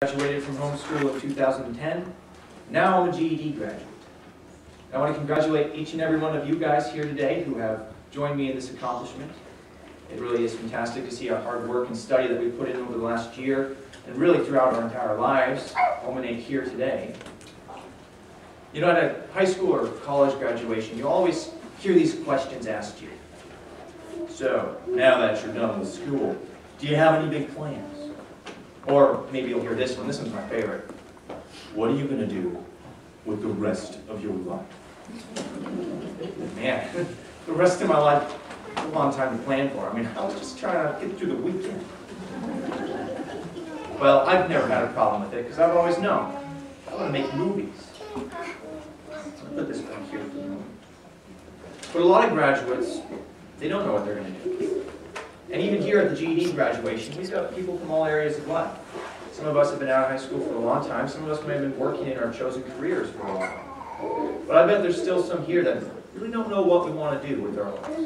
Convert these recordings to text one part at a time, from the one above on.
Graduated from homeschool in 2010. Now I'm a GED graduate. I want to congratulate each and every one of you guys here today who have joined me in this accomplishment. It really is fantastic to see our hard work and study that we've put in over the last year, and really throughout our entire lives, culminate here today. You know, at a high school or college graduation, you always hear these questions asked you. So, now that you're done with school, do you have any big plans? Or maybe you'll hear this one. This one's my favorite. What are you going to do with the rest of your life? Man, the rest of my life is a long time to plan for. I mean, I was just trying to get through the weekend. Well, I've never had a problem with it because I've always known I want to make movies. I'll put this back here for a moment. But a lot of graduates, they don't know what they're going to do. And even here at the GED graduation, we've got people from all areas of life. Some of us have been out of high school for a long time. Some of us may have been working in our chosen careers for a while. But I bet there's still some here that really don't know what we want to do with our lives.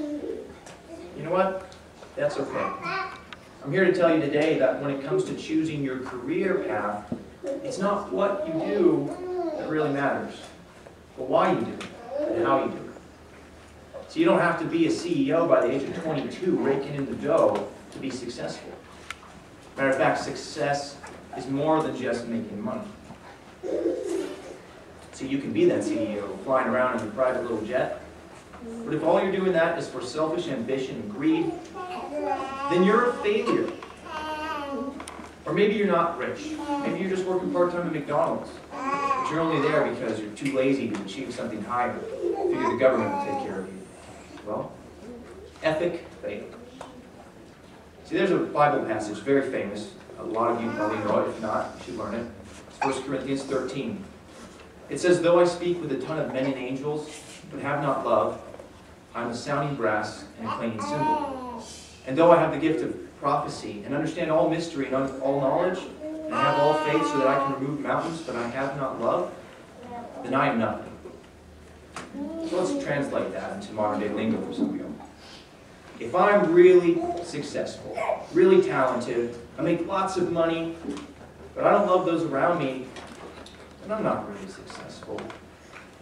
You know what? That's okay. I'm here to tell you today that when it comes to choosing your career path, it's not what you do that really matters, but why you do it and how you do it. So you don't have to be a CEO by the age of 22 raking in the dough to be successful. Matter of fact, success is more than just making money. So you can be that CEO flying around in your private little jet, but if all you're doing that is for selfish ambition and greed, then you're a failure. Or maybe you're not rich. Maybe you're just working part-time at McDonald's, but you're only there because you're too lazy to achieve something higher. Figure the government will take care of you. Well, epic fail. See, there's a Bible passage, very famous. A lot of you probably know it. If not, you should learn it. It's 1 Corinthians 13. It says, though I speak with a ton of men and angels, but have not love, I'm a sounding brass and a clanging cymbal. And though I have the gift of prophecy, and understand all mystery and all knowledge, and I have all faith so that I can remove mountains, but I have not love, then I am nothing. So let's translate that into modern day lingo for some of you. If I'm really successful, really talented, I make lots of money, but I don't love those around me, then I'm not really successful.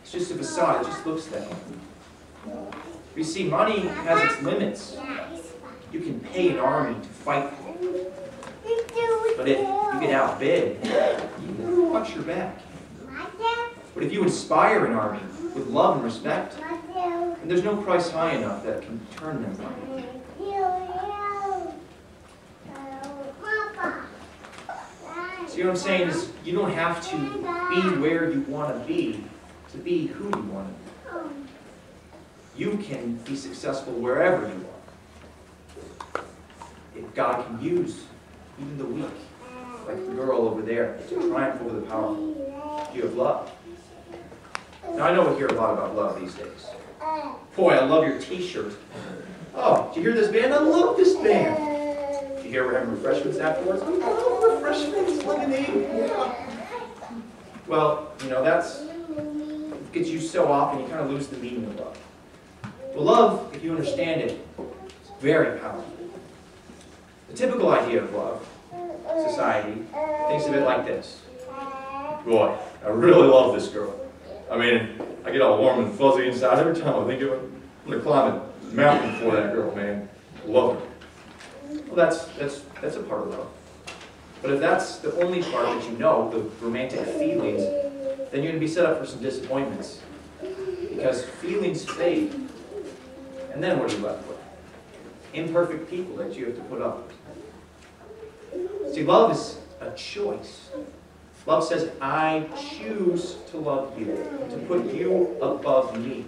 It's just a facade, it just looks that way. You see, money has its limits. You can pay an army to fight for you. But if you get outbid, you can watch your back. But if you inspire an army with love and respect, and there's no price high enough that can turn them from you. See what I'm saying is, you don't have to be where you want to be who you want to be. You can be successful wherever you are. If God can use even the weak, like the girl over there, to triumph over the powerful. Do you have love? Now, I know we hear a lot about love these days. Boy, I love your t-shirt. Oh, did you hear this band? I love this band. Did you hear we're having refreshments afterwards? I love refreshments, lemonade. Yeah. Well, you know, that's gets you so off and you kind of lose the meaning of love. Well, love, if you understand it, is very powerful. The typical idea of love, society, thinks of it like this. Boy, I really love this girl. I mean, I get all warm and fuzzy inside every time I think of it. I'm going to climb a mountain for that girl, man. Love her. Well, that's a part of love. But if that's the only part that you know, the romantic feelings, then you're going to be set up for some disappointments. Because feelings fade. And then what are you left with? Imperfect people that you have to put up with. See, love is a choice. Love says, I choose to love you, to put you above me.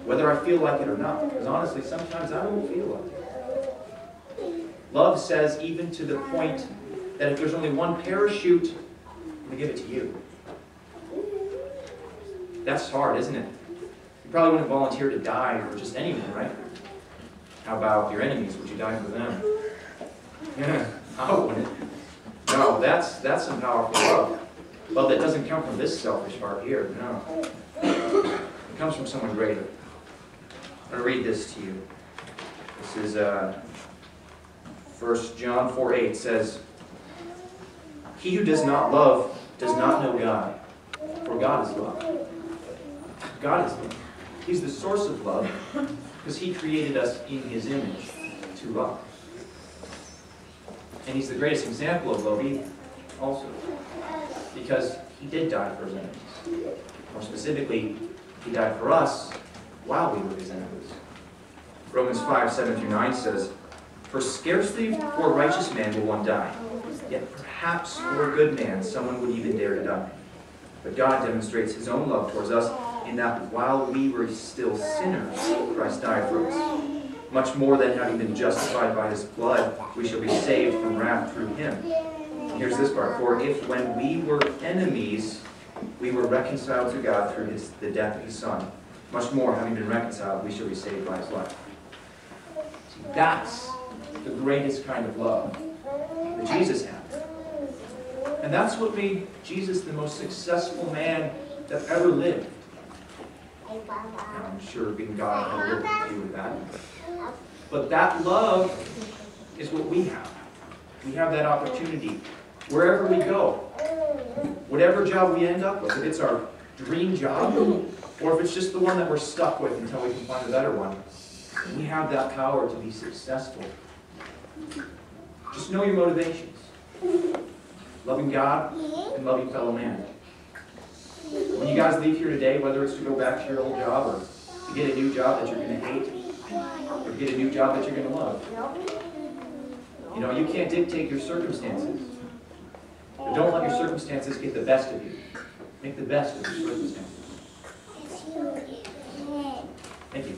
Whether I feel like it or not. Because honestly, sometimes I don't feel like it. Love says, even to the point that if there's only one parachute, I'm going to give it to you. That's hard, isn't it? You probably wouldn't volunteer to die for just anyone, right? How about your enemies? Would you die for them? Yeah, I wouldn't. No, that's some powerful love. Love that doesn't come from this selfish heart here, no. It comes from someone greater. I'm going to read this to you. This is 1 John 4:8 says, He who does not love does not know God, for God is love. God is love. He's the source of love because He created us in His image to love. And He's the greatest example of love also because He did die for His enemies. More specifically, He died for us while we were His enemies. Romans 5:7-9 says, "For scarcely for a righteous man will one die, yet perhaps for a good man someone would even dare to die. But God demonstrates His own love towards us in that while we were still sinners, Christ died for us. Much more than having been justified by His blood, we shall be saved from wrath through Him." And here's this part. "For if when we were enemies, we were reconciled to God through the death of His Son, much more, having been reconciled, we shall be saved by His life." See, that's the greatest kind of love that Jesus had. And that's what made Jesus the most successful man that ever lived. And I'm sure being God had a little to do with that. But that love is what we have. We have that opportunity wherever we go. Whatever job we end up with, if it's our dream job, or if it's just the one that we're stuck with until we can find a better one, we have that power to be successful. Just know your motivations. Loving God and loving fellow man. When you guys leave here today, whether it's to go back to your old job or to get a new job that you're going to hate, or get a new job that you're going to love, you know, you can't dictate your circumstances. But don't let your circumstances get the best of you. Make the best of your circumstances. Thank you.